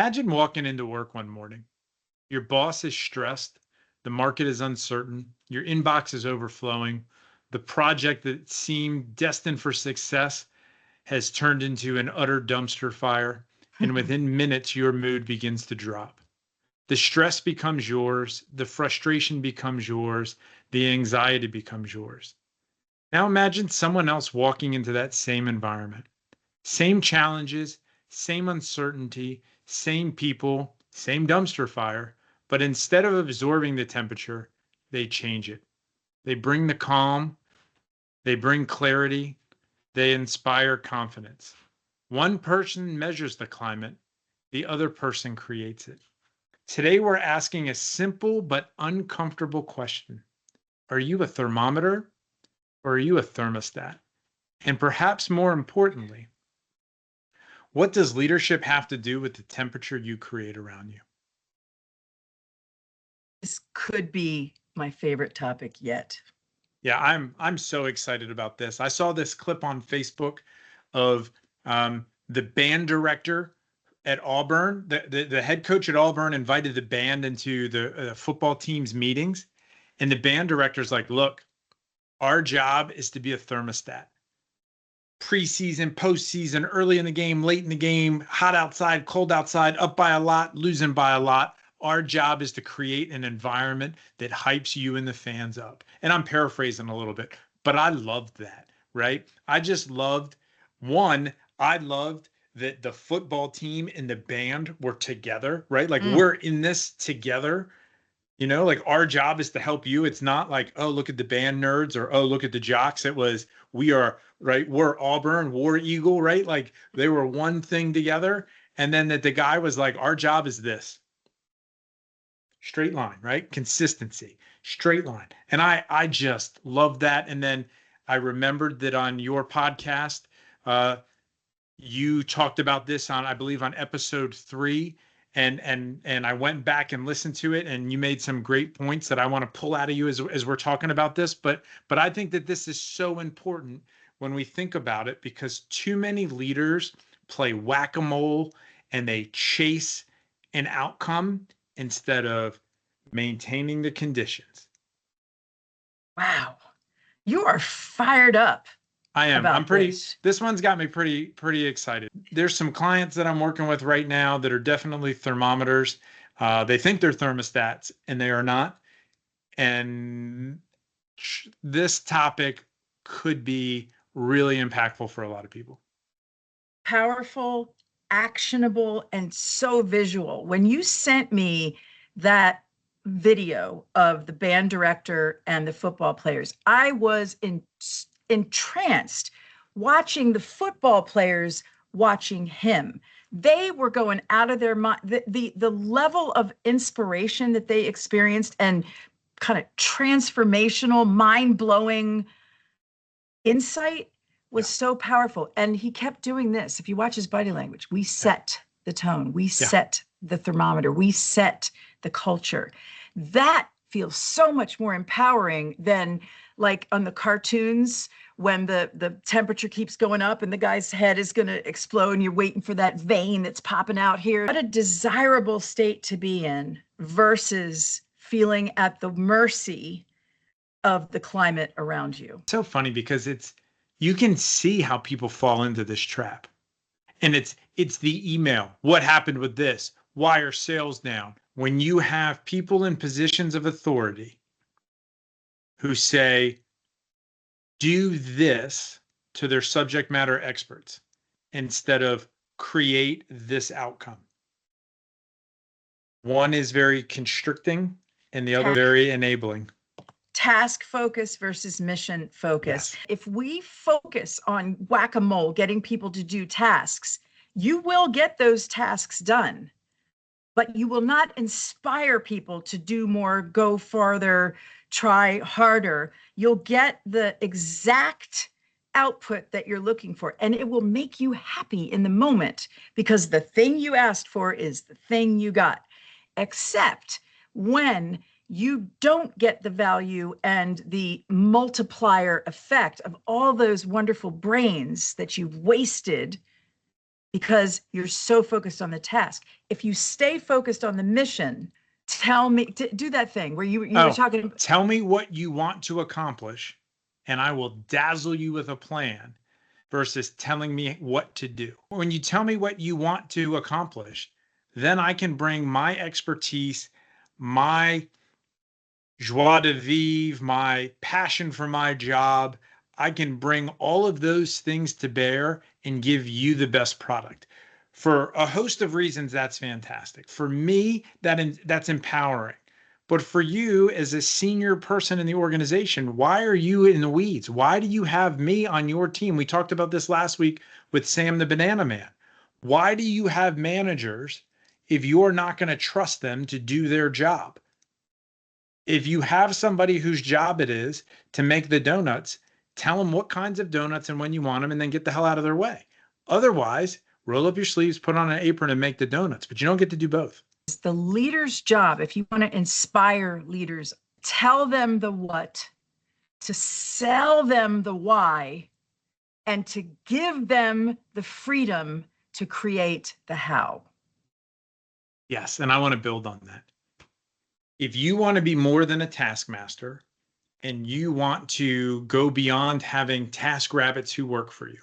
Imagine walking into work one morning. Your boss is stressed, the market is uncertain, your inbox is overflowing, the project that seemed destined for success has turned into an utter dumpster fire, and within minutes, your mood begins to drop. The stress becomes yours, the frustration becomes yours, the anxiety becomes yours. Now imagine someone else walking into that same environment. Same challenges, same uncertainty, same people, same dumpster fire, but instead of absorbing the temperature, they change it. They bring the calm, they bring clarity, they inspire confidence. One person measures the climate, the other person creates it. Today, we're asking a simple but uncomfortable question. Are you a thermometer or are you a thermostat? And perhaps more importantly, what does leadership have to do with the temperature you create around you? This could be my favorite topic yet. Yeah, I'm so excited about this. I saw this clip on Facebook of the band director at Auburn. The head coach at Auburn invited the band into the football team's meetings, and the band director's like, "Look, our job is to be a thermostat. Preseason, postseason, early in the game, late in the game, hot outside, cold outside, up by a lot, losing by a lot. Our job is to create an environment that hypes you and the fans up." And I'm paraphrasing a little bit, but I loved that, right? I just loved I loved that the football team and the band were together, right? Like we're in this together. Like our job is to help you. It's not like, oh, look at the band nerds or, oh, look at the jocks. It was, we are, right? We're Auburn, War Eagle, right? Like they were one thing together. And then that the guy was like, our job is this. Straight line, right? Consistency, straight line. And I just love that. And then I remembered that on your podcast, you talked about this on, I believe, on episode 3. And I went back and listened to it, and you made some great points that I want to pull out of you as we're talking about this. But I think that this is so important when we think about it, because too many leaders play whack-a-mole and they chase an outcome instead of maintaining the conditions. Wow. You are fired up. I am. This one's got me pretty excited. There's some clients that I'm working with right now that are definitely thermometers. They think they're thermostats and they are not. And this topic could be really impactful for a lot of people. Powerful, actionable, and so visual. When you sent me that video of the band director and the football players, I was entranced watching the football players watching him. They were going out of their mind. The level of inspiration that they experienced and kind of transformational, mind-blowing insight was so powerful. And he kept doing this. If you watch his body language, we set the tone, we set the thermometer, we set the culture. That feels so much more empowering than like on the cartoons when the temperature keeps going up and the guy's head is going to explode and you're waiting for that vein that's popping out here. What a desirable state to be in versus feeling at the mercy of the climate around you. So funny because you can see how people fall into this trap. And it's the email. What happened with this? Why are sales down? When you have people in positions of authority who say, do this to their subject matter experts instead of create this outcome. One is very constricting and the other very enabling. Task focus versus mission focus. Yes. If we focus on whack-a-mole, getting people to do tasks, you will get those tasks done, but you will not inspire people to do more, go farther, try harder. You'll get the exact output that you're looking for, and it will make you happy in the moment because the thing you asked for is the thing you got. Except when you don't get the value and the multiplier effect of all those wonderful brains that you've wasted because you're so focused on the task. If you stay focused on the mission, tell me, do that thing where you were talking. Tell me what you want to accomplish, and I will dazzle you with a plan versus telling me what to do. When you tell me what you want to accomplish, then I can bring my expertise, my joie de vivre, my passion for my job. I can bring all of those things to bear and give you the best product. For a host of reasons, that's fantastic. For me, that's empowering. But for you as a senior person in the organization, why are you in the weeds? Why do you have me on your team? We talked about this last week with Sam the Banana Man. Why do you have managers if you're not going to trust them to do their job? If you have somebody whose job it is to make the donuts, tell them what kinds of donuts and when you want them, and then get the hell out of their way. Otherwise, roll up your sleeves, put on an apron, and make the donuts. But you don't get to do both. It's the leader's job. If you want to inspire leaders, tell them the what, to sell them the why, and to give them the freedom to create the how. Yes, and I want to build on that. If you want to be more than a taskmaster and you want to go beyond having task rabbits who work for you,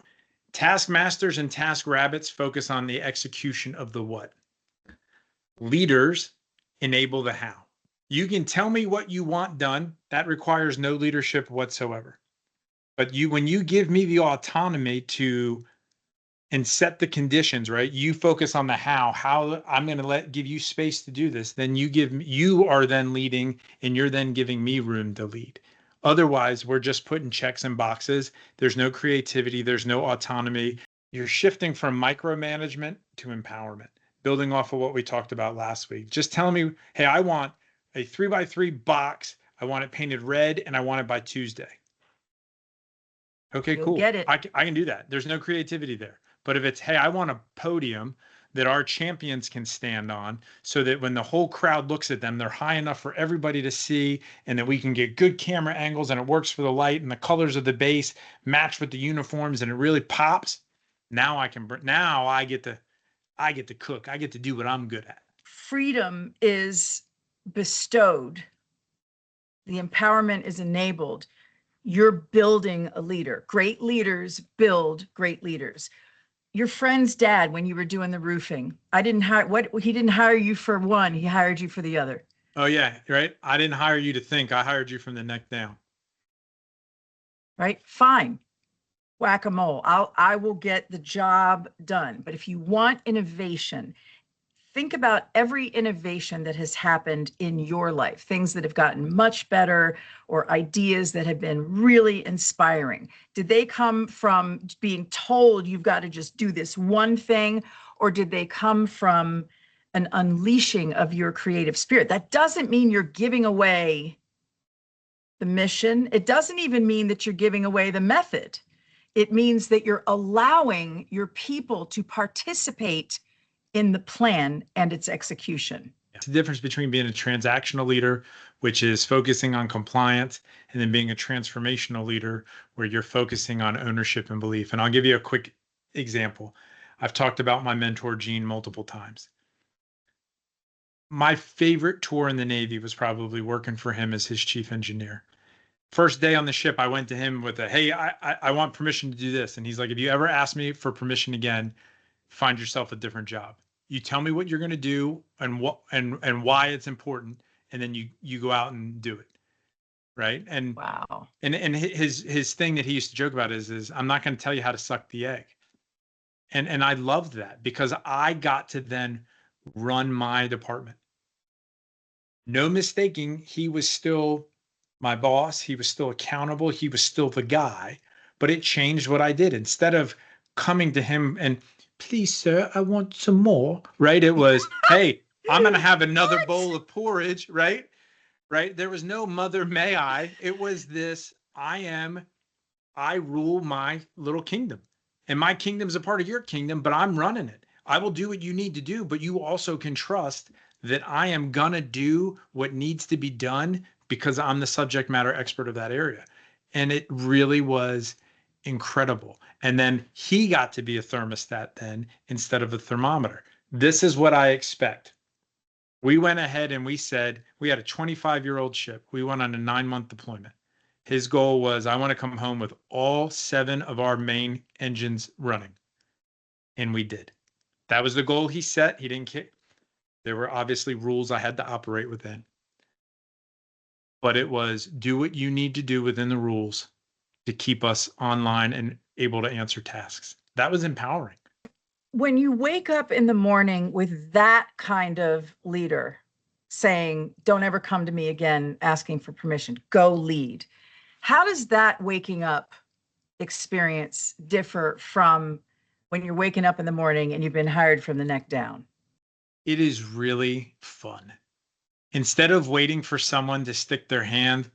taskmasters and task rabbits focus on the execution of the what. Leaders enable the how. You can tell me what you want done. That requires no leadership whatsoever. But when you give me the autonomy to and set the conditions, right? You focus on the how I'm going to give you space to do this. Then you are then leading, and you're then giving me room to lead. Otherwise, we're just putting checks and boxes. There's no creativity. There's no autonomy. You're shifting from micromanagement to empowerment, building off of what we talked about last week. Just telling me, hey, I want a 3x3 box. I want it painted red, and I want it by Tuesday. Okay, You'll cool. get it. I can do that. There's no creativity there. But if it's, hey, I want a podium that our champions can stand on so that when the whole crowd looks at them, they're high enough for everybody to see, and that we can get good camera angles and it works for the light and the colors of the base match with the uniforms and it really pops. Now I get to cook. I get to do what I'm good at. Freedom is bestowed. The empowerment is enabled. You're building a leader. Great leaders build great leaders. Your friend's dad, when you were doing the roofing, he didn't hire you for one, he hired you for the other. Oh yeah, right. I didn't hire you to think. I hired you from the neck down. Right? Fine. Whack-a-mole. I will get the job done. But if you want innovation, think about every innovation that has happened in your life, things that have gotten much better or ideas that have been really inspiring. Did they come from being told you've got to just do this one thing, or did they come from an unleashing of your creative spirit? That doesn't mean you're giving away the mission. It doesn't even mean that you're giving away the method. It means that you're allowing your people to participate in the plan and its execution. It's the difference between being a transactional leader, which is focusing on compliance, and then being a transformational leader where you're focusing on ownership and belief. And I'll give you a quick example. I've talked about my mentor, Gene, multiple times. My favorite tour in the Navy was probably working for him as his chief engineer. First day on the ship, I went to him with hey, I want permission to do this. And he's like, if you ever ask me for permission again, find yourself a different job. You tell me what you're going to do and what and why it's important, and then you go out and do it. Right? And wow. And his thing that he used to joke about is I'm not going to tell you how to suck the egg. And I loved that because I got to then run my department. No mistaking, he was still my boss, he was still accountable, he was still the guy, but it changed what I did. Instead of coming to him and, please, sir, I want some more, right? It was, hey, I'm going to have another bowl of porridge, right? Right? There was no mother may I. It was this, I rule my little kingdom. And my kingdom's a part of your kingdom, but I'm running it. I will do what you need to do, but you also can trust that I am going to do what needs to be done because I'm the subject matter expert of that area. And it really was incredible. And then he got to be a thermostat then instead of a thermometer. This is what I expect. We went ahead and we said, we had a 25-year-old ship. We went on a 9-month deployment. His goal was, I want to come home with all 7 of our main engines running. And we did. That was the goal he set. He didn't care. There were obviously rules I had to operate within. But it was do what you need to do within the rules to keep us online and able to answer tasks. That was empowering. When you wake up in the morning with that kind of leader saying, don't ever come to me again asking for permission, go lead. How does that waking up experience differ from when you're waking up in the morning and you've been hired from the neck down? It is really fun. Instead of waiting for someone to stick their hand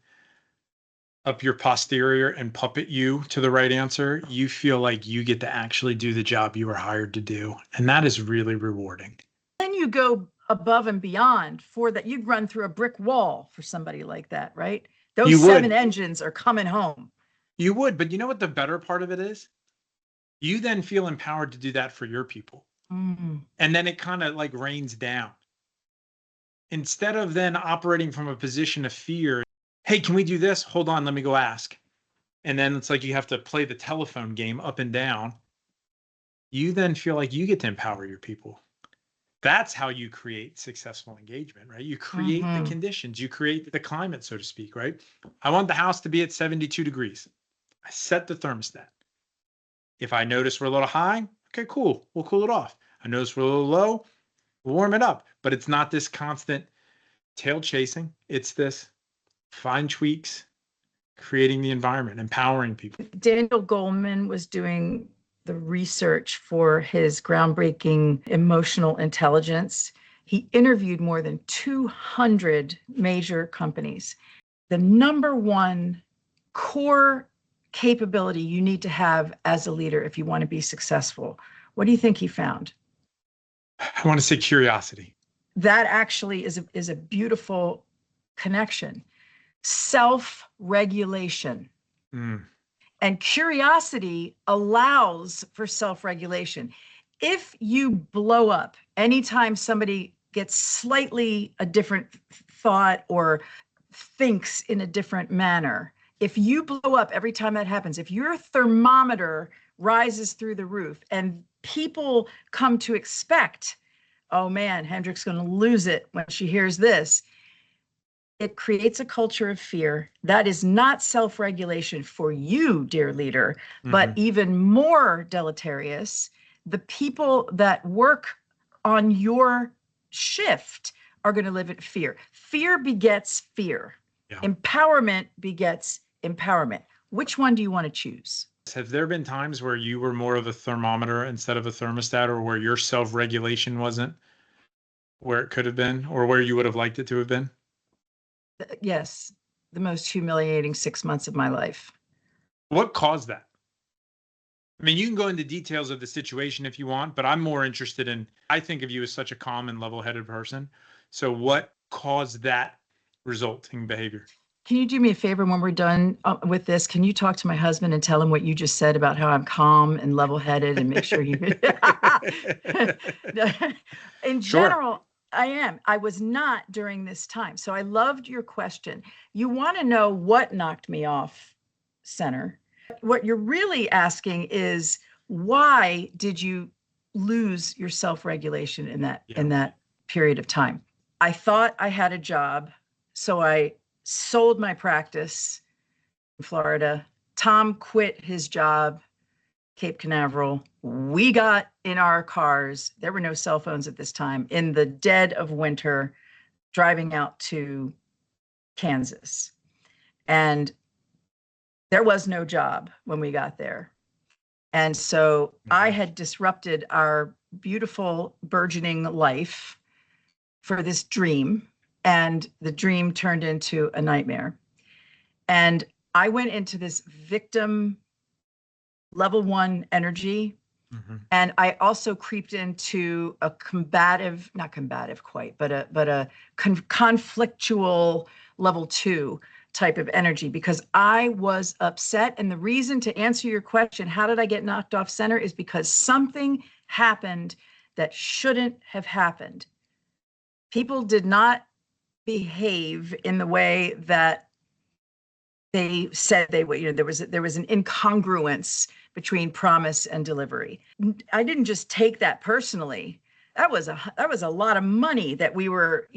up your posterior and puppet you to the right answer, you feel like you get to actually do the job you were hired to do. And that is really rewarding. Then you go above and beyond for that. You'd run through a brick wall for somebody like that, right? Those 7 engines are coming home. You would, but you know what the better part of it is? You then feel empowered to do that for your people. Mm-hmm. And then it kind of like rains down. Instead of then operating from a position of fear, hey, can we do this? Hold on, let me go ask. And then it's like you have to play the telephone game up and down. You then feel like you get to empower your people. That's how you create successful engagement, right? You create the conditions, you create the climate, so to speak, right? I want the house to be at 72 degrees. I set the thermostat. If I notice we're a little high, okay, cool. We'll cool it off. I notice we're a little low, we'll warm it up. But it's not this constant tail chasing. It's this fine tweaks, creating the environment, empowering people. Daniel Goleman was doing the research for his groundbreaking emotional intelligence. He interviewed more than 200 major companies. The number one core capability you need to have as a leader if you want to be successful, what do you think he found? I want to say curiosity. That actually is a beautiful connection. Self-regulation. And curiosity allows for self-regulation. If you blow up anytime somebody gets slightly a different thought or thinks in a different manner, if you blow up every time that happens, if your thermometer rises through the roof and people come to expect, oh man, Hendrick's going to lose it when she hears this, it creates a culture of fear. That is not self-regulation for you, dear leader, but even more deleterious. The people that work on your shift are going to live in fear. Fear begets fear. Yeah. Empowerment begets empowerment. Which one do you want to choose? Have there been times where you were more of a thermometer instead of a thermostat, or where your self-regulation wasn't where it could have been, or where you would have liked it to have been? Yes, the most humiliating 6 months of my life. What caused that? I mean, you can go into details of the situation if you want, but I'm more interested in, I think of you as such a calm and level-headed person. So what caused that resulting behavior? Can you do me a favor when we're done with this? Can you talk to my husband and tell him what you just said about how I'm calm and level-headed, and make sure you... In general, sure. I am. I was not during this time. So I loved your question. You want to know what knocked me off center. What you're really asking is, why did you lose your self-regulation in that period of time? I thought I had a job, so I sold my practice in Florida. Tom quit his job, Cape Canaveral. We got in our cars. There were no cell phones at this time, in the dead of winter, driving out to Kansas. And there was no job when we got there. And so I had disrupted our beautiful burgeoning life for this dream. And the dream turned into a nightmare. And I went into this victim level 1 energy. And I also creeped into a combative, not combative quite, but a conflictual level 2. type of energy because I was upset. And the reason, to answer your question, how did I get knocked off center, is because something happened that shouldn't have happened. People did not behave in the way that they said they would. There was an incongruence between promise and delivery. I didn't just take that personally. That was a lot of money that we were,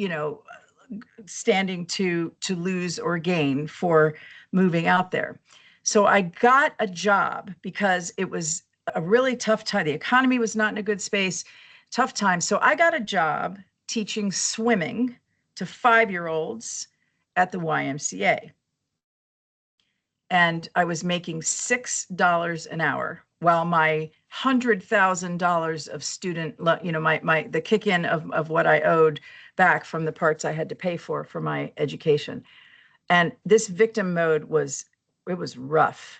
standing to lose or gain for moving out there. So I got a job because it was a really tough time. The economy was not in a good space, tough time. So I got a job teaching swimming to 5-year-olds at the YMCA. And I was making $6 an hour while my $100,000 of student, the kick in of what I owed back from the parts I had to pay for my education. And this victim mode was rough,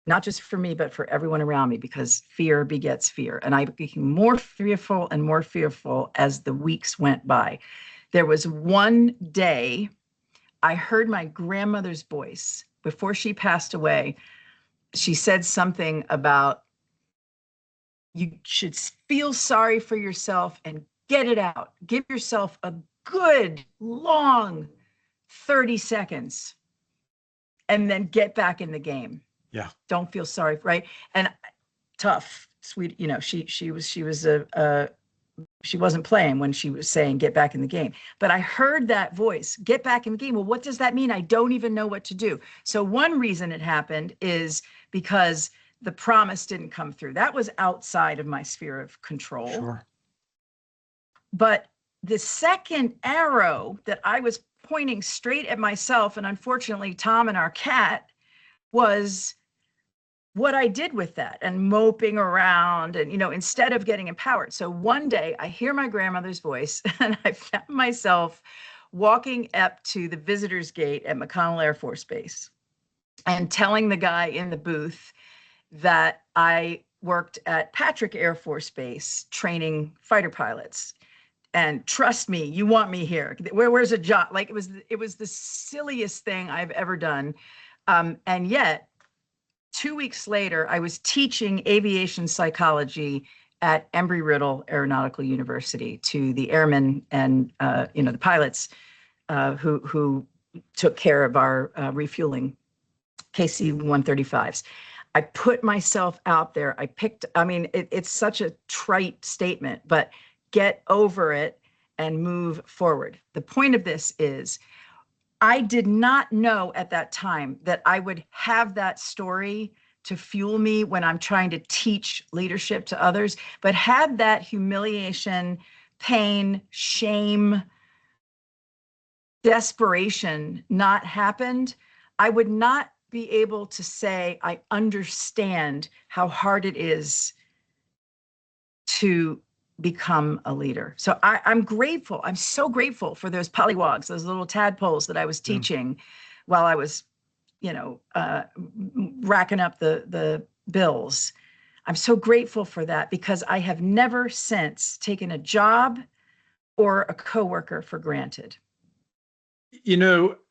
not just for me, but for everyone around me, because fear begets fear. And I became more fearful and more fearful as the weeks went by. There was one day I heard my grandmother's voice before she passed away. She said something about, you should feel sorry for yourself and get it out. Give yourself a good, long 30 seconds and then get back in the game. Yeah. Don't feel sorry, right? And tough, sweet, she wasn't playing when she was saying get back in the game. But I heard that voice, get back in the game. Well, what does that mean? I don't even know what to do. So one reason it happened is because the promise didn't come through. That was outside of my sphere of control. Sure. But the second arrow that I was pointing straight at myself, and unfortunately Tom and our cat, was what I did with that and moping around and, instead of getting empowered. So one day I hear my grandmother's voice and I found myself walking up to the visitor's gate at McConnell Air Force Base and telling the guy in the booth that I worked at Patrick Air Force Base training fighter pilots. And trust me, you want me here. Where's a job? Like, it was the silliest thing I've ever done. And yet 2 weeks later, I was teaching aviation psychology at Embry-Riddle Aeronautical University to the airmen and the pilots who took care of our refueling KC-135s. I put myself out there. It's such a trite statement, but get over it and move forward. The point of this is, I did not know at that time that I would have that story to fuel me when I'm trying to teach leadership to others. But had that humiliation, pain, shame, desperation not happened, I would not be able to say, I understand how hard it is to become a leader. So I'm grateful. I'm so grateful for those polywogs, those little tadpoles that I was teaching while I was, racking up the bills. I'm so grateful for that because I have never since taken a job or a coworker for granted.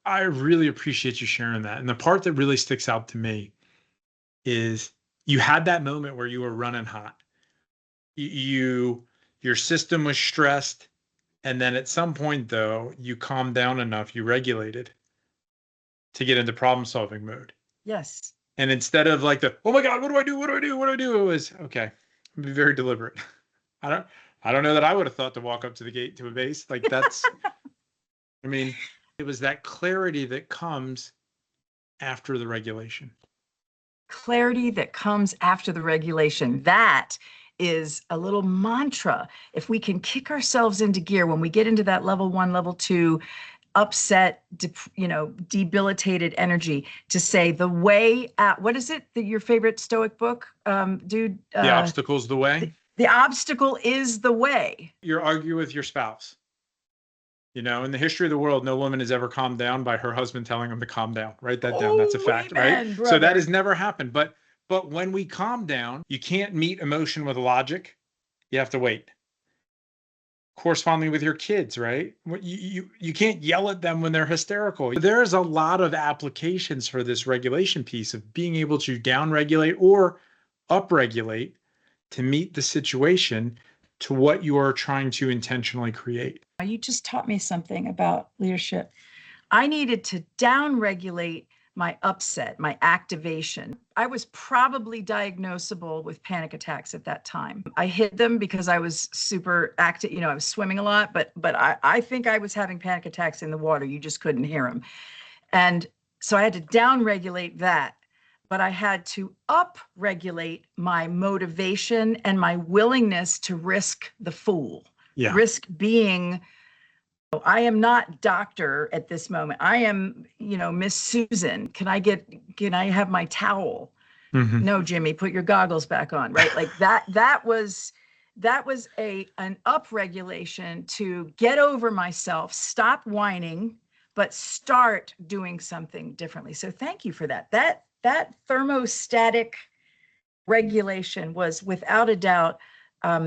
I really appreciate you sharing that. And the part that really sticks out to me is you had that moment where you were running hot. Your system was stressed. And then at some point, though, you calmed down enough, you regulated to get into problem solving mode. Yes. And instead of like oh my God, what do I do? What do I do? What do I do? It was, okay, be very deliberate. I don't know that I would have thought to walk up to the gate to a base. Like that's, it was that clarity that comes after the regulation. Clarity that comes after the regulation. That is a little mantra. If we can kick ourselves into gear when we get into that level 1, level 2, upset, debilitated energy, to say the way out. What is it? Your favorite Stoic book, dude? The obstacle's the way. The obstacle is the way. You're arguing with your spouse. In the history of the world, no woman has ever calmed down by her husband telling them to calm down. Write that down. That's a fact, amen, right? Brother. So that has never happened. But when we calm down, you can't meet emotion with logic. You have to wait. correspondingly with your kids, right? You can't yell at them when they're hysterical. There's a lot of applications for this regulation piece of being able to downregulate or upregulate to meet the situation to what you are trying to intentionally create. You just taught me something about leadership. I needed to downregulate my upset, my activation. I was probably diagnosable with panic attacks at that time. I hid them because I was super active, I was swimming a lot, but I think I was having panic attacks in the water. You just couldn't hear them. And so I had to downregulate that, but I had to upregulate my motivation and my willingness to risk the fool. Yeah. Risk being, I am not doctor at this moment. I am, Miss Susan. Can I have my towel? Mm-hmm. No, Jimmy, put your goggles back on, right? Like that was an upregulation to get over myself, stop whining, but start doing something differently. So thank you for that. That thermostatic regulation was without a doubt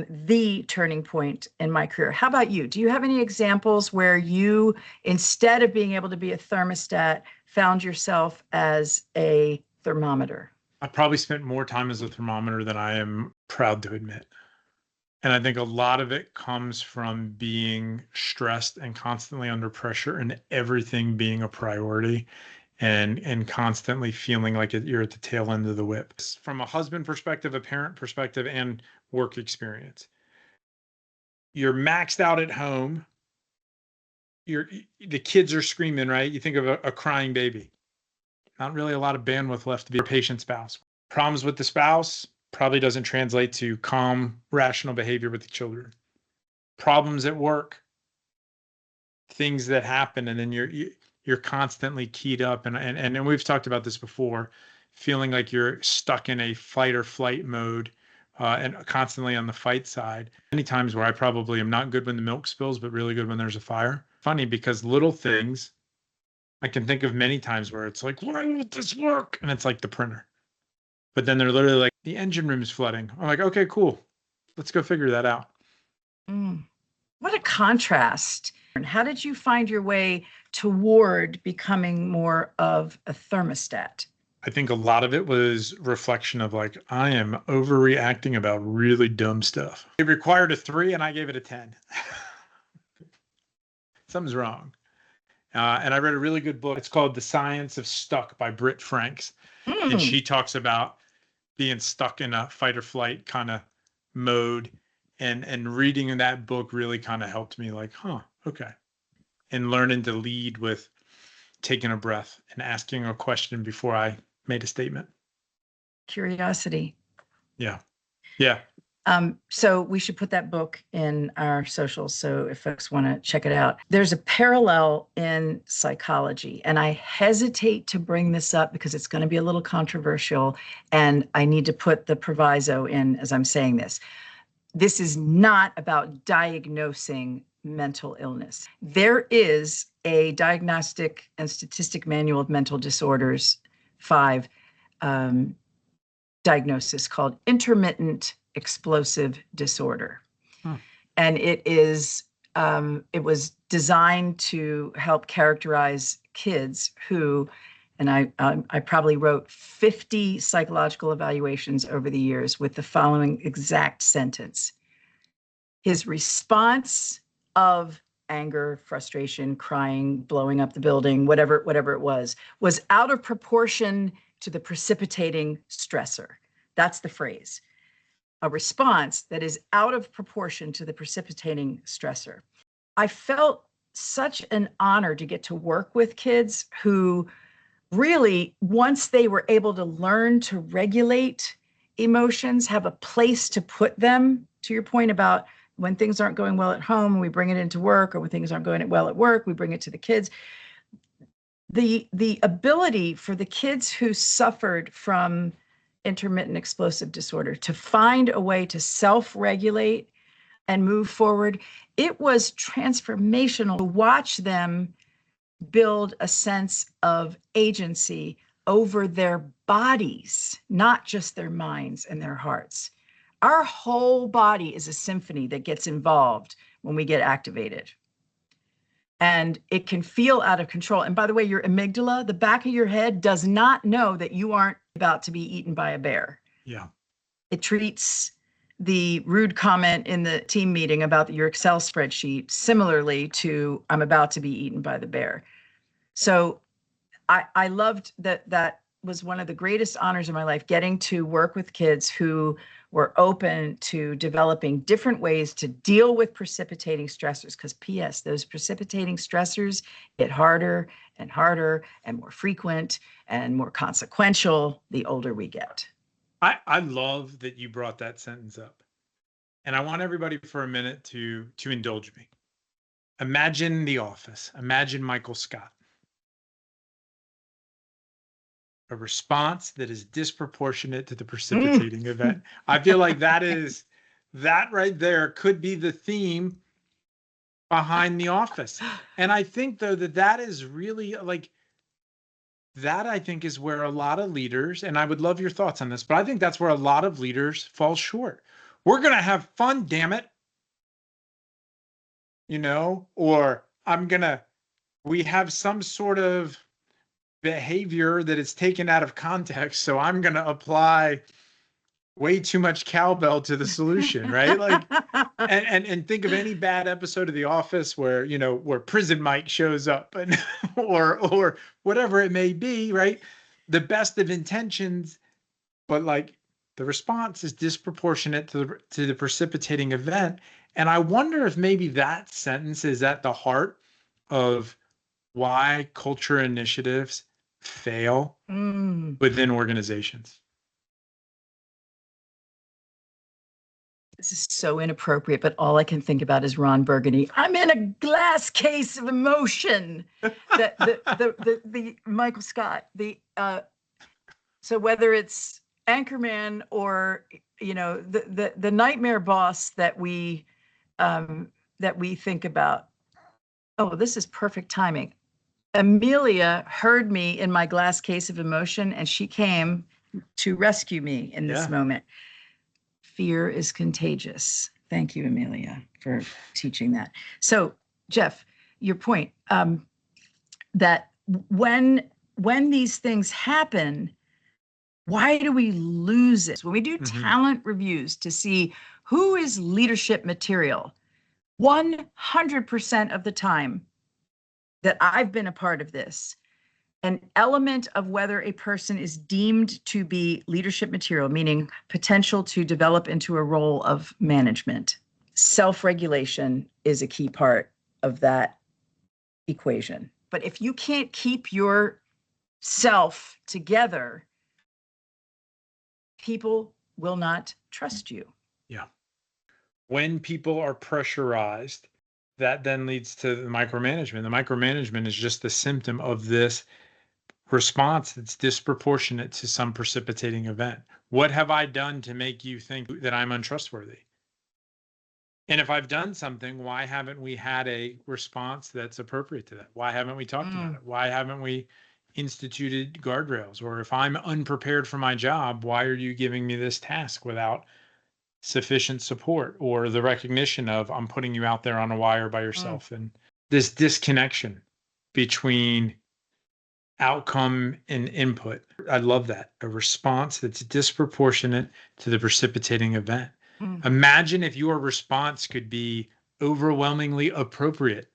the turning point in my career. How about you? Do you have any examples where you, instead of being able to be a thermostat, found yourself as a thermometer? I probably spent more time as a thermometer than I am proud to admit. And I think a lot of it comes from being stressed and constantly under pressure and everything being a priority and constantly feeling like you're at the tail end of the whip. From a husband perspective, a parent perspective, and work experience. You're maxed out at home. The kids are screaming, right? You think of a crying baby. Not really a lot of bandwidth left to be a patient spouse. Problems with the spouse probably doesn't translate to calm, rational behavior with the children. Problems at work, things that happen, and then you're constantly keyed up, and we've talked about this before, feeling like you're stuck in a fight or flight mode, and constantly on the fight side. Many times where I probably am not good when the milk spills, but really good when there's a fire. Funny, because little things, I can think of many times where it's like, why won't this work? And it's like the printer. But then they're literally like, the engine room's flooding. I'm like, okay, cool. Let's go figure that out. What a contrast. And how did you find your way toward becoming more of a thermostat? I think a lot of it was reflection of like, I am overreacting about really dumb stuff. It required a 3 and I gave it a 10. Something's wrong. And I read a really good book. It's called The Science of Stuck by Britt Franks. And she talks about being stuck in a fight or flight kind of mode. And reading that book really kind of helped me like, okay. And learning to lead with taking a breath and asking a question before I made a statement. Curiosity. Yeah. So we should put that book in our socials. So if folks want to check it out, there's a parallel in psychology, and I hesitate to bring this up because it's going to be a little controversial, and I need to put the proviso in as I'm saying this. This is not about diagnosing mental illness. There is a Diagnostic and Statistic Manual of Mental Disorders 5 diagnosis called intermittent explosive disorder. And it was designed to help characterize kids who, and I probably wrote 50 psychological evaluations over the years with the following exact sentence. His response of anger, frustration, crying, blowing up the building, whatever it was out of proportion to the precipitating stressor. That's the phrase. A response that is out of proportion to the precipitating stressor. I felt such an honor to get to work with kids who really, once they were able to learn to regulate emotions, have a place to put them, to your point about when things aren't going well at home, we bring it into work, or when things aren't going well at work, we bring it to the kids. The ability for the kids who suffered from intermittent explosive disorder to find a way to self-regulate and move forward, it was transformational to watch them build a sense of agency over their bodies, not just their minds and their hearts. Our whole body is a symphony that gets involved when we get activated. And it can feel out of control. And by the way, your amygdala, the back of your head, does not know that you aren't about to be eaten by a bear. Yeah. It treats the rude comment in the team meeting about your Excel spreadsheet similarly to I'm about to be eaten by the bear. So I loved that. That was one of the greatest honors of my life, getting to work with kids who were open to developing different ways to deal with precipitating stressors. Because P.S., those precipitating stressors get harder and harder and more frequent and more consequential the older we get. I love that you brought that sentence up. And I want everybody for a minute to indulge me. Imagine The Office. Imagine Michael Scott. A response that is disproportionate to the precipitating event. I feel like that right there could be the theme behind The Office. And I think, though, that is really like, that I think is where a lot of leaders, and I would love your thoughts on this, but I think that's where a lot of leaders fall short. We're going to have fun, damn it. Or we have some sort of behavior that is taken out of context, so I'm going to apply way too much cowbell to the solution, right? Like, and think of any bad episode of The Office where Prison Mike shows up, and or whatever it may be, right? The best of intentions, but like the response is disproportionate to the precipitating event. And I wonder if maybe that sentence is at the heart of why culture initiatives fail within organizations. This is so inappropriate, but all I can think about is Ron Burgundy. I'm in a glass case of emotion. The Michael Scott. So whether it's Anchorman or the nightmare boss that we think about. Oh, this is perfect timing. Amelia heard me in my glass case of emotion, and she came to rescue me in this moment. Fear is contagious. Thank you, Amelia, for teaching that. So, Jeff, your point, that when these things happen, why do we lose it? When we do talent reviews to see who is leadership material, 100% of the time that I've been a part of this, an element of whether a person is deemed to be leadership material, meaning potential to develop into a role of management, self-regulation is a key part of that equation. But if you can't keep yourself together, people will not trust you. Yeah. When people are pressurized, that then leads to the micromanagement. The micromanagement is just the symptom of this response that's disproportionate to some precipitating event. What have I done to make you think that I'm untrustworthy? And if I've done something, why haven't we had a response that's appropriate to that? Why haven't we talked about it? Why haven't we instituted guardrails? Or if I'm unprepared for my job, why are you giving me this task without sufficient support or the recognition of I'm putting you out there on a wire by yourself? And this disconnection between outcome and input. I love that. A response that's disproportionate to the precipitating event. Imagine if your response could be overwhelmingly appropriate.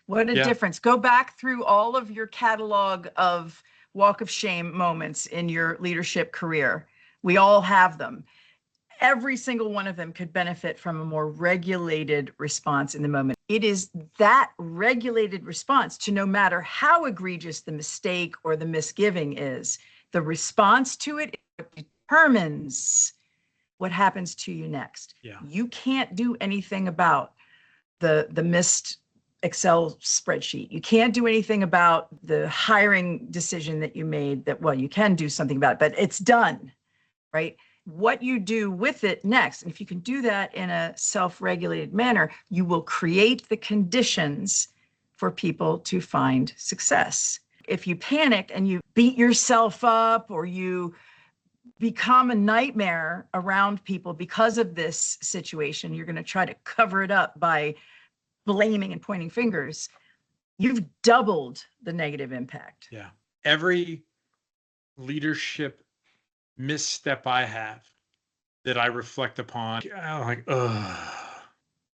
What a difference. Go back through all of your catalog of walk of shame moments in your leadership career. We all have them. Every single one of them could benefit from a more regulated response in the moment. It is that regulated response to, no matter how egregious the mistake or the misgiving is, the response to it determines what happens to you next. Yeah. You can't do anything about the missed Excel spreadsheet. You can't do anything about the hiring decision that you made you can do something about it, but it's done, right? What you do with it next, and if you can do that in a self-regulated manner, you will create the conditions for people to find success. If you panic and you beat yourself up or you become a nightmare around people because of this situation. You're going to try to cover it up by blaming and pointing fingers. You've doubled the negative impact. Yeah. Every leadership misstep I have that I reflect upon, like,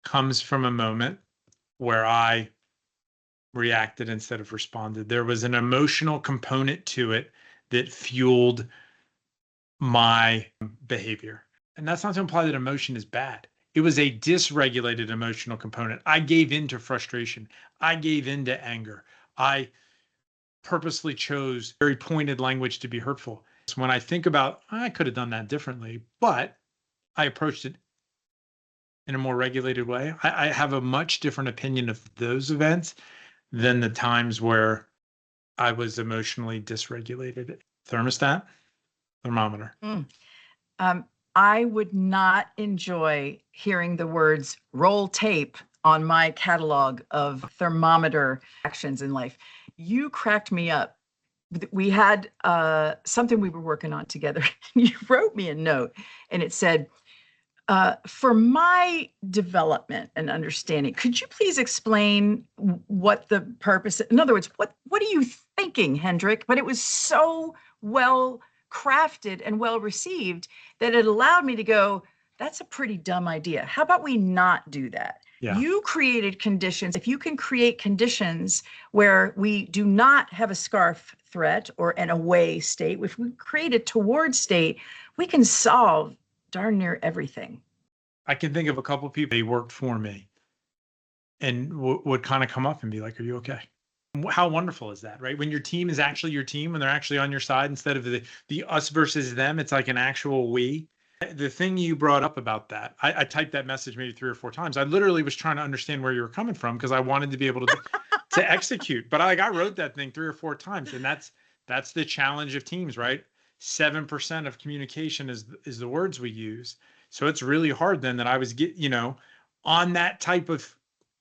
comes from a moment where I reacted instead of responded. There was an emotional component to it that fueled my behavior. And that's not to imply that emotion is bad. It was a dysregulated emotional component. I gave into frustration. I gave into anger. I purposely chose very pointed language to be hurtful. So when I think about, I could have done that differently, but I approached it in a more regulated way. I have a much different opinion of those events than the times where I was emotionally dysregulated. Thermostat, thermometer. I would not enjoy hearing the words roll tape on my catalog of thermometer actions in life. You cracked me up. We had something we were working on together. You wrote me a note and it said, for my development and understanding, could you please explain what the purpose, in other words, what are you thinking, Hendrich? But it was so well crafted and well received that it allowed me to go, that's a pretty dumb idea. How about we not do that? Yeah. You created conditions. If you can create conditions where we do not have a scarf threat or an away state, if we create a toward state, we can solve darn near everything. I can think of a couple of people who worked for me and would kind of come up and be like, are you okay? How wonderful is that, right? When your team is actually your team, when they're actually on your side instead of the us versus them, it's like an actual we. The thing you brought up about that, I typed that message maybe 3 or 4 times. I literally was trying to understand where you were coming from because I wanted to be able to execute. But I wrote that thing 3 or 4 times, and that's the challenge of teams, right? 7% of communication is the words we use. So it's really hard then that I was on that type of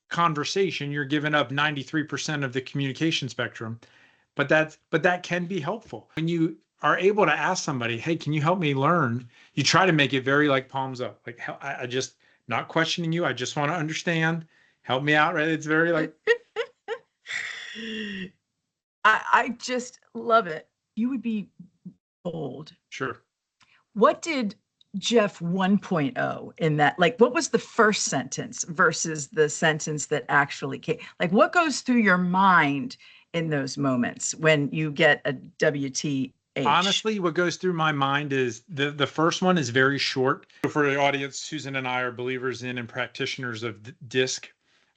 conversation, you're giving up 93% of the communication spectrum. But that can be helpful. When you are able to ask somebody, hey, can you help me learn? You try to make it very like palms up. Like, I just not questioning you. I just want to understand. Help me out, right? It's very like. I just love it. You would be bold. Sure. What did Jeff 1.0 in that, like, what was the first sentence versus the sentence that actually came? Like, what goes through your mind in those moments when you get a WTH? Honestly, what goes through my mind is the first one is very short. For the audience, Susan and I are believers in and practitioners of DISC.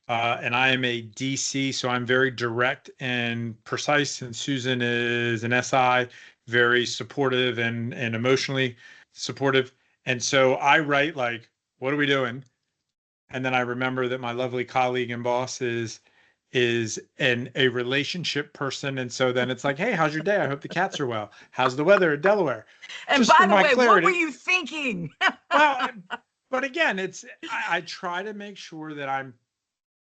And I am a DC, so I'm very direct and precise. And Susan is an SI, very supportive and emotionally supportive. And so I write like, what are we doing? And then I remember that my lovely colleague and boss is a relationship person. And so then it's like, hey, how's your day? I hope the cats are well. How's the weather in Delaware? And just by the way, clarity, what were you thinking? well, but again, I try to make sure that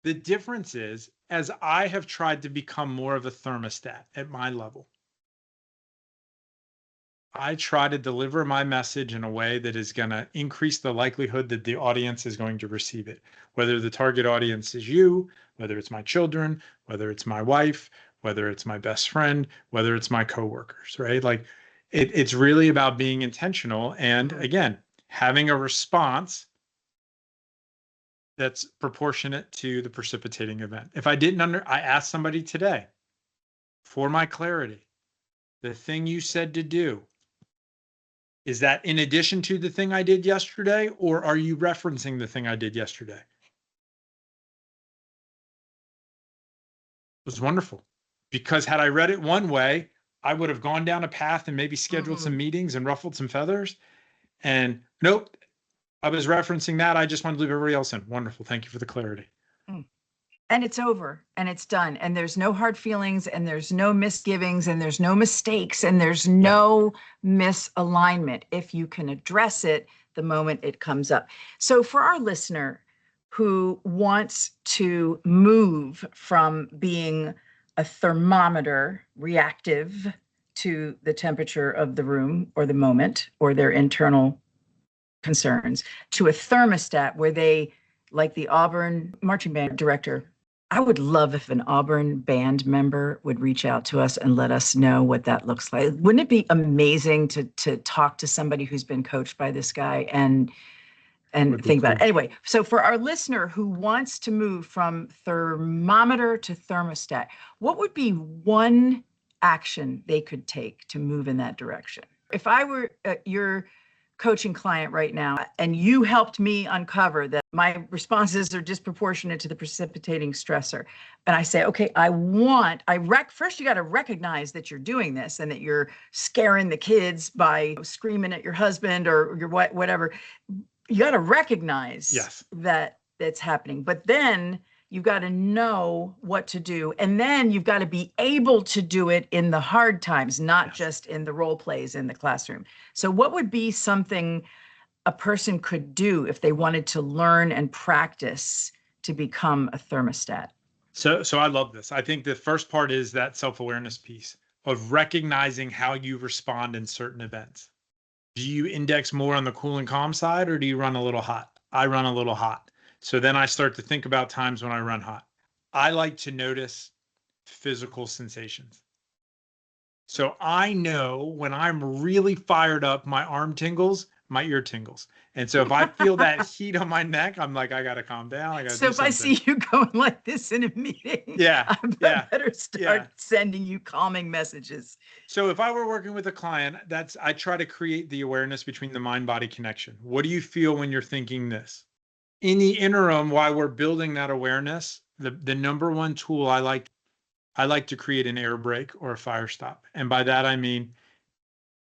the difference is, as I have tried to become more of a thermostat at my level, I try to deliver my message in a way that is going to increase the likelihood that the audience is going to receive it. Whether the target audience is you, whether it's my children, whether it's my wife, whether it's my best friend, whether it's my coworkers, right? Like it's really about being intentional. And again, having a response that's proportionate to the precipitating event. If I didn't I asked somebody today, for my clarity, the thing you said to do, is that in addition to the thing I did yesterday, or are you referencing the thing I did yesterday? It was wonderful, because had I read it one way, I would have gone down a path and maybe scheduled some meetings and ruffled some feathers. And nope, I was referencing that. I just wanted to leave everybody else in. Wonderful. Thank you for the clarity. And it's over and it's done. And there's no hard feelings and there's no misgivings and there's no mistakes and there's no misalignment if you can address it the moment it comes up. So for our listener who wants to move from being a thermometer reactive to the temperature of the room or the moment or their internal concerns, to a thermostat where they, like the Auburn marching band director, I would love if an Auburn band member would reach out to us and let us know what that looks like. Wouldn't it be amazing to talk to somebody who's been coached by this guy and think about it? Anyway, so for our listener who wants to move from thermometer to thermostat, what would be one action they could take to move in that direction? If I were your coaching client right now, and you helped me uncover that my responses are disproportionate to the precipitating stressor, and I say, okay, first you got to recognize that you're doing this and that you're scaring the kids by screaming at your husband or your whatever. You got to recognize that it's happening, but then you've got to know what to do. And then you've got to be able to do it in the hard times, not just in the role plays in the classroom. So what would be something a person could do if they wanted to learn and practice to become a thermostat? So I love this. I think the first part is that self-awareness piece of recognizing how you respond in certain events. Do you index more on the cool and calm side, or do you run a little hot? I run a little hot. So then I start to think about times when I run hot. I like to notice physical sensations. So I know when I'm really fired up, my arm tingles, my ear tingles. And so if I feel that heat on my neck, I'm like, I got to calm down. I got to do something. I see you going like this in a meeting, I better start sending you calming messages. So if I were working with a client, I try to create the awareness between the mind-body connection. What do you feel when you're thinking this? In the interim, while we're building that awareness, the number one tool I like to create an air break or a fire stop. And by that, I mean,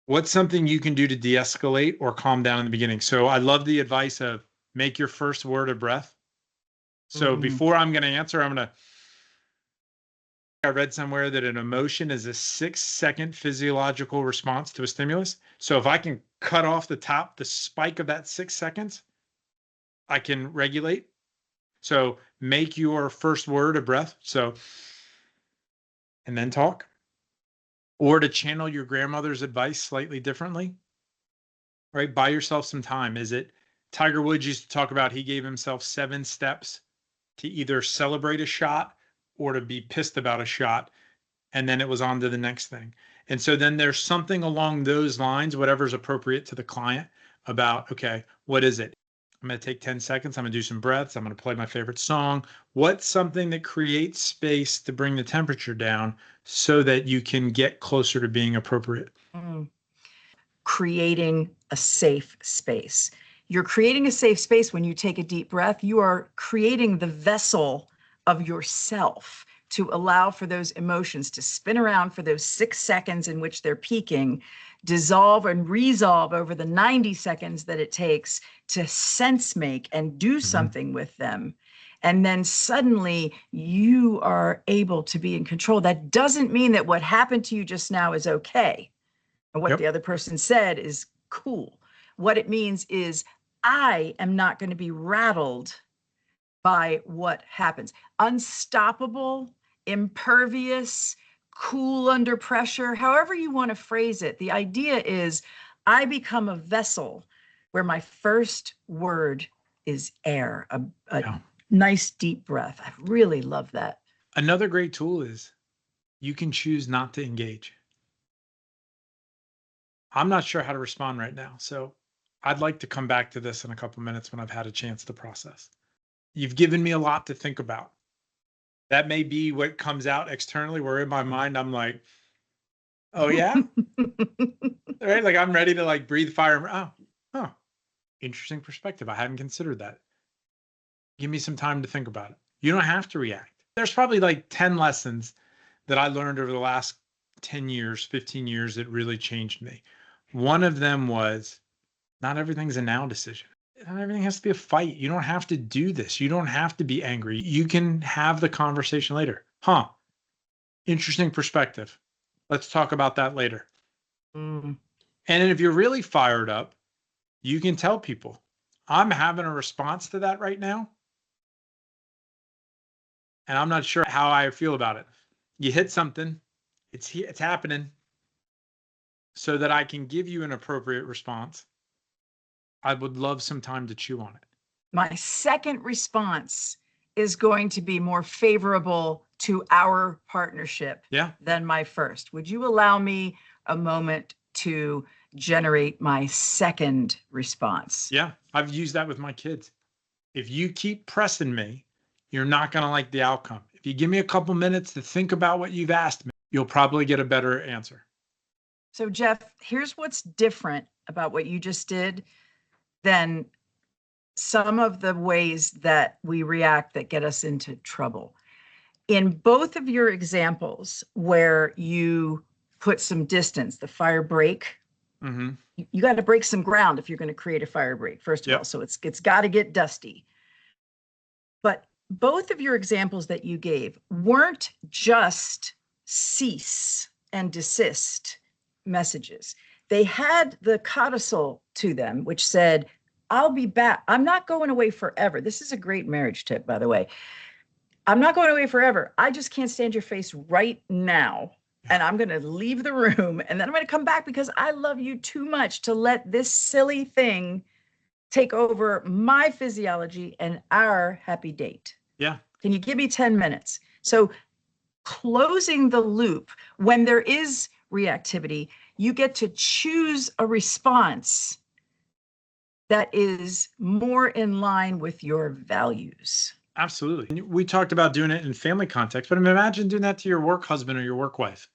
what's something you can do to de-escalate or calm down in the beginning? So I love the advice of make your first word a breath. So before I'm going to answer, I read somewhere that an emotion is a 6-second physiological response to a stimulus. So if I can cut off the spike of that 6 seconds, I can regulate. So make your first word a breath. So, and then talk. Or to channel your grandmother's advice slightly differently, right? Buy yourself some time. Is it Tiger Woods used to talk about, he gave himself 7 steps to either celebrate a shot or to be pissed about a shot. And then it was on to the next thing. And so then there's something along those lines, whatever's appropriate to the client, about, okay, what is it? I'm going to take 10 seconds. I'm going to do some breaths. I'm going to play my favorite song. What's something that creates space to bring the temperature down so that you can get closer to being appropriate? Creating a safe space. You're creating a safe space when you take a deep breath. You are creating the vessel of yourself to allow for those emotions to spin around for those 6 seconds in which they're peaking, dissolve and resolve over the 90 seconds that it takes to sense make and do something with them. And then suddenly you are able to be in control. That doesn't mean that what happened to you just now is okay. And what the other person said is cool. What it means is I am not going to be rattled by what happens. Unstoppable, impervious, cool under pressure, however you want to phrase it. The idea is I become a vessel where my first word is air, a nice deep breath. I really love that. Another great tool is you can choose not to engage. I'm not sure how to respond right now, so I'd like to come back to this in a couple minutes when I've had a chance to process. You've given me a lot to think about. That may be what comes out externally, where in my mind, I'm like, oh yeah? Right? Like I'm ready to like breathe fire. Oh, interesting perspective. I hadn't considered that. Give me some time to think about it. You don't have to react. There's probably like 10 lessons that I learned over the last 10 years, 15 years that really changed me. One of them was not everything's a now decision. Not everything has to be a fight. You don't have to do this. You don't have to be angry. You can have the conversation later. Interesting perspective. Let's talk about that later. And if you're really fired up, you can tell people, I'm having a response to that right now. And I'm not sure how I feel about it. You hit something. It's happening. so that I can give you an appropriate response, I would love some time to chew on it. My second response is going to be more favorable to our partnership than my first. Would you allow me a moment to generate my second response? Yeah, I've used that with my kids. If you keep pressing me, you're not going to like the outcome. If you give me a couple minutes to think about what you've asked me, you'll probably get a better answer. So, Jeff, here's what's different about what you just did than some of the ways that we react that get us into trouble. In both of your examples where you put some distance, the fire break, you got to break some ground if you're going to create a fire break, first of all. So it's got to get dusty. But both of your examples that you gave weren't just cease and desist messages. They had the codicil to them, which said, I'll be back. I'm not going away forever. This is a great marriage tip, by the way. I'm not going away forever. I just can't stand your face right now. And I'm going to leave the room, and then I'm going to come back because I love you too much to let this silly thing take over my physiology and our happy date. Yeah. Can you give me 10 minutes? So closing the loop, when there is reactivity, you get to choose a response that is more in line with your values. Absolutely. We talked about doing it in family context, but imagine doing that to your work husband or your work wife,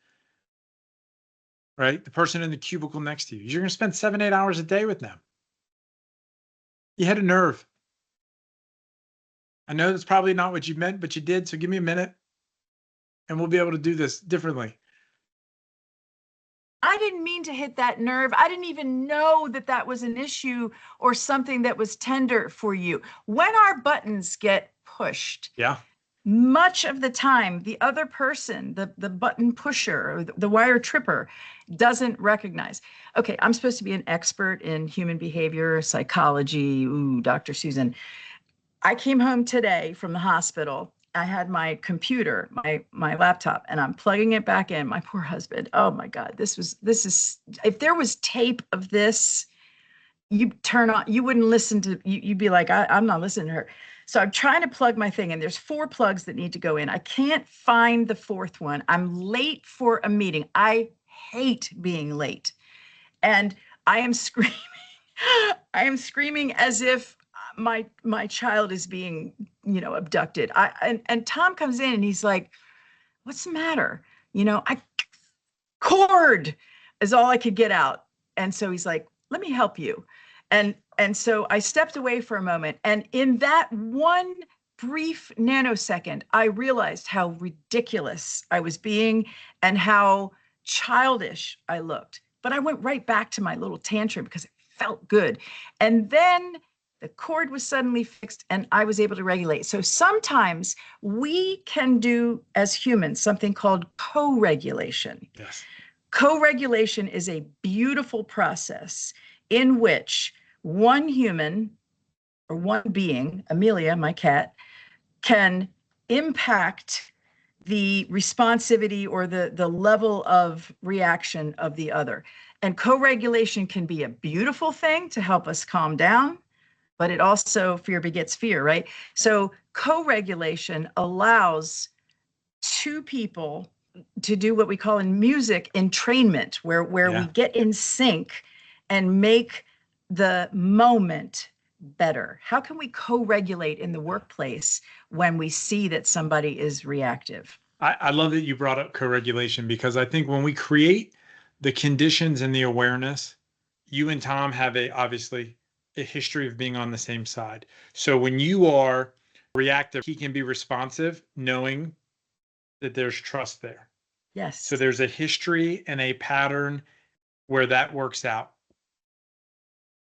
right? The person in the cubicle next to you. You're going to spend 7, 8 hours a day with them. You hit a nerve. I know that's probably not what you meant, but you did. So give me a minute and we'll be able to do this differently. I didn't mean to hit that nerve. I didn't even know that that was an issue or something that was tender for you. When our buttons get pushed, much of the time, the other person, the button pusher, or the wire tripper, doesn't recognize. Okay, I'm supposed to be an expert in human behavior, psychology. Ooh, Dr. Susan. I came home today from the hospital. I had my computer, my laptop, and I'm plugging it back in. My poor husband. Oh my God, this is, if there was tape of this, you turn on, you wouldn't listen to, you'd be like, I'm not listening to her. So I'm trying to plug my thing, and there's 4 plugs that need to go in. I can't find the 4th one. I'm late for a meeting. I hate being late. And I am screaming. I am screaming as if my child is being, abducted. And Tom comes in and he's like, what's the matter? Cord is all I could get out. And so he's like, let me help you. And so I stepped away for a moment. And in that one brief nanosecond, I realized how ridiculous I was being and how childish I looked. But I went right back to my little tantrum because it felt good. And then the cord was suddenly fixed and I was able to regulate. So sometimes we can do, as humans, something called co-regulation. Yes. Co-regulation is a beautiful process in which one human or one being, Amelia, my cat, can impact the responsivity or the level of reaction of the other. And co-regulation can be a beautiful thing to help us calm down, but it also, fear begets fear, right? So co-regulation allows 2 people to do what we call in music entrainment, where we get in sync and make the moment better. How can we co-regulate in the workplace when we see that somebody is reactive? I love that you brought up co-regulation, because I think when we create the conditions and the awareness, you and Tom have obviously a history of being on the same side. So when you are reactive, he can be responsive, knowing that there's trust there. Yes. So there's a history and a pattern where that works out.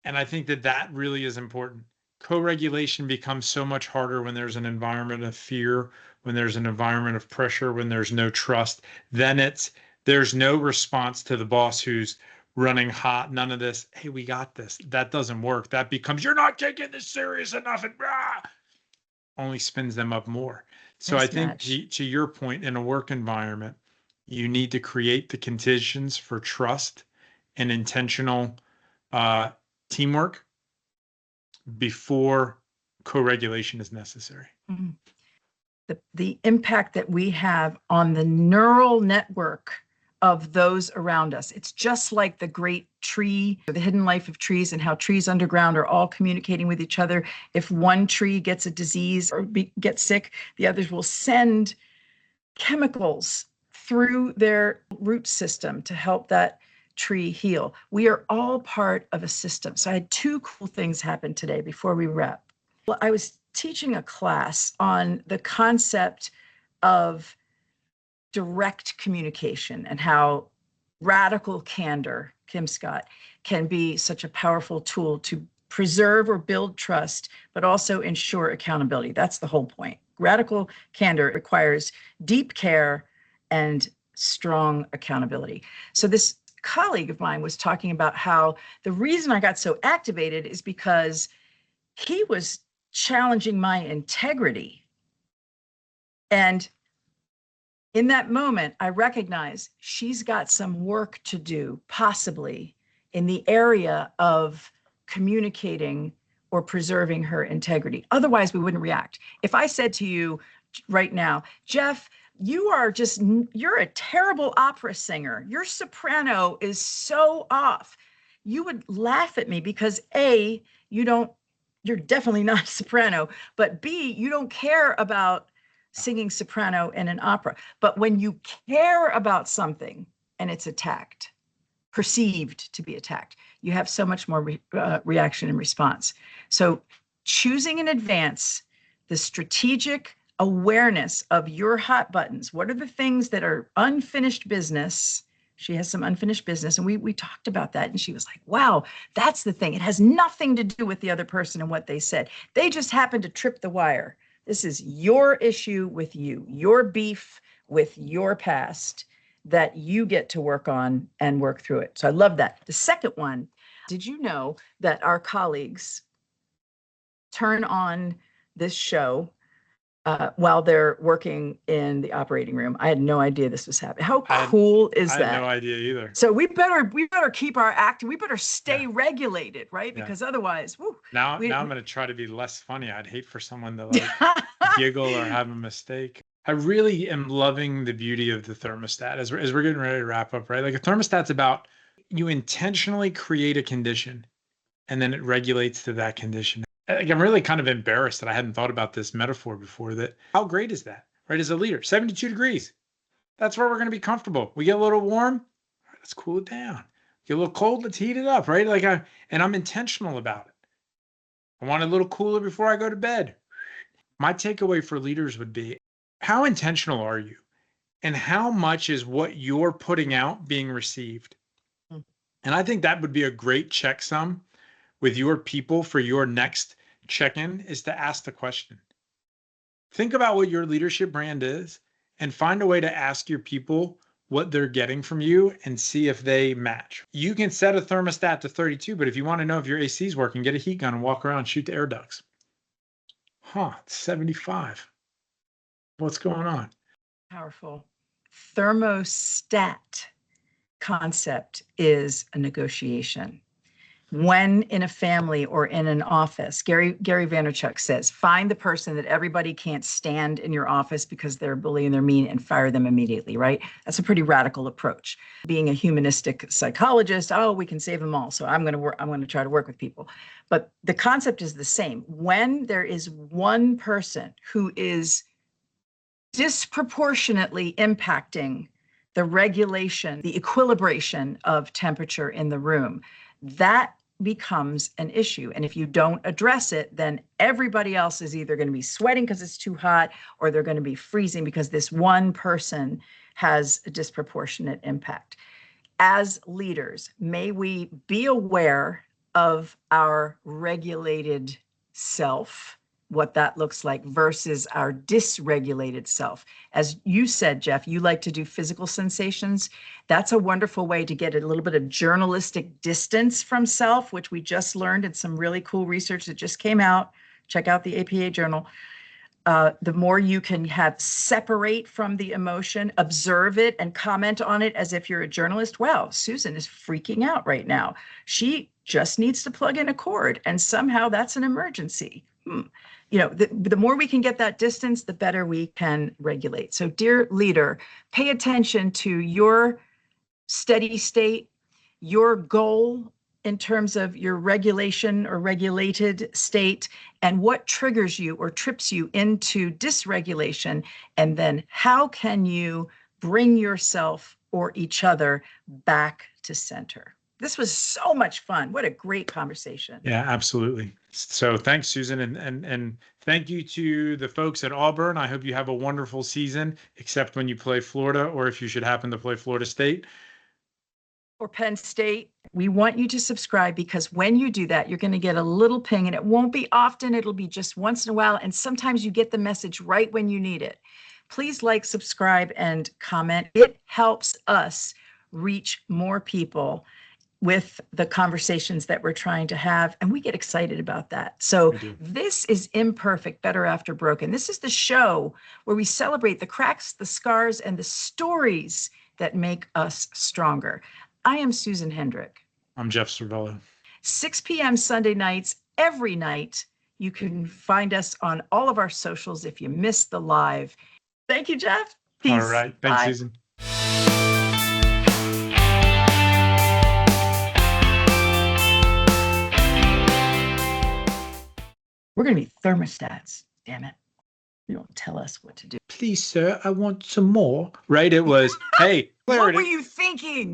And I think that really is important. Co-regulation becomes so much harder when there's an environment of fear, when there's an environment of pressure, when there's no trust. Then there's no response to the boss who's running hot. None of this, hey, we got this. That doesn't work. That becomes, you're not taking this serious enough, and only spins them up more. So I think to your point, in a work environment, you need to create the conditions for trust and intentional teamwork before co-regulation is necessary. Mhm. The impact that we have on the neural network of those around us. It's just like the great tree, the hidden life of trees, and how trees underground are all communicating with each other. If one tree gets a disease or gets sick, the others will send chemicals through their root system to help that tree heal. We are all part of a system. So I had two cool things happen today before we wrap. Well, I was teaching a class on the concept of direct communication and how radical candor, Kim Scott, can be such a powerful tool to preserve or build trust, but also ensure accountability. That's the whole point. Radical candor requires deep care and strong accountability. So this colleague of mine was talking about how the reason I got so activated is because he was challenging my integrity. And in that moment, I recognized she's got some work to do, possibly in the area of communicating or preserving her integrity. Otherwise, we wouldn't react. If I said to you right now, Jeff, you're a terrible opera singer. Your soprano is so off. You would laugh at me because A, you're definitely not a soprano, but B, you don't care about singing soprano in an opera. But when you care about something and it's attacked, perceived to be attacked, you have so much more reaction and response. So choosing in advance the strategic awareness of your hot buttons. What are the things that are unfinished business? She has some unfinished business, and we talked about that, and she was like, wow, that's the thing. It has nothing to do with the other person and what they said. They just happened to trip the wire. This is your issue with you, your beef with your past that you get to work on and work through it. So I love that. The second one, did you know that our colleagues turn on this show while they're working in the operating room? I had no idea this was happening. How cool is that? I had no idea either. So we better keep our act. We better stay regulated, right? Because otherwise, whew, now I'm going to try to be less funny. I'd hate for someone to like giggle or have a mistake. I really am loving the beauty of the thermostat as we're getting ready to wrap up, right? Like a thermostat's about you intentionally create a condition and then it regulates to that condition. Like, I'm really kind of embarrassed that I hadn't thought about this metaphor before. That how great is that, right? As a leader, 72 degrees. That's where we're going to be comfortable. We get a little warm, all right, let's cool it down. Get a little cold, let's heat it up, right? I'm intentional about it. I want it a little cooler before I go to bed. My takeaway for leaders would be, how intentional are you? And how much is what you're putting out being received? And I think that would be a great checksum with your people for your next check-in, is to ask the question. Think about what your leadership brand is and find a way to ask your people what they're getting from you and see if they match. You can set a thermostat to 32, but if you want to know if your AC is working, get a heat gun and walk around and shoot the air ducts. It's 75. What's going on? Powerful. Thermostat concept is a negotiation. When in a family or in an office, Gary Vaynerchuk says, find the person that everybody can't stand in your office because they're a bully and they're mean, and fire them immediately, right? That's a pretty radical approach. Being a humanistic psychologist, we can save them all. So I'm going to try to work with people. But the concept is the same. When there is one person who is disproportionately impacting the regulation, the equilibration of temperature in the room, that becomes an issue. And if you don't address it, then everybody else is either going to be sweating because it's too hot, or they're going to be freezing because this one person has a disproportionate impact. As leaders, may we be aware of our regulated self, what that looks like, versus our dysregulated self. As you said, Jeff, you like to do physical sensations. That's a wonderful way to get a little bit of journalistic distance from self, which we just learned in some really cool research that just came out. Check out the APA journal. the more you can have separate from the emotion, observe it, and comment on it as if you're a journalist. Wow, Susan is freaking out right now. She just needs to plug in a cord, and somehow that's an emergency. You know, the more we can get that distance, the better we can regulate. So, dear leader, pay attention to your steady state, your goal in terms of your regulation or regulated state, and what triggers you or trips you into dysregulation, and then how can you bring yourself or each other back to center. This was so much fun. What a great conversation. Yeah, absolutely. So thanks, Susan, and thank you to the folks at Auburn. I hope you have a wonderful season, except when you play Florida, or if you should happen to play Florida State or Penn State. We want you to subscribe, because when you do that, you're going to get a little ping, and it won't be often. It'll be just once in a while. And sometimes you get the message right when you need it. Please like, subscribe, and comment. It helps us reach more people with the conversations that we're trying to have, and we get excited about that. So this is Imperfect, Better After Broken. This is the show where we celebrate the cracks, the scars, and the stories that make us stronger. I am Susan Hendrich. I'm Jeff Servello. 6 p.m. Sunday nights, every night. You can find us on all of our socials if you missed the live. Thank you, Jeff. Peace. All right. Thanks, Susan. We're going to be thermostats. Damn it. You don't tell us what to do. Please, sir, I want some more. Right? It was, hey, what were you thinking?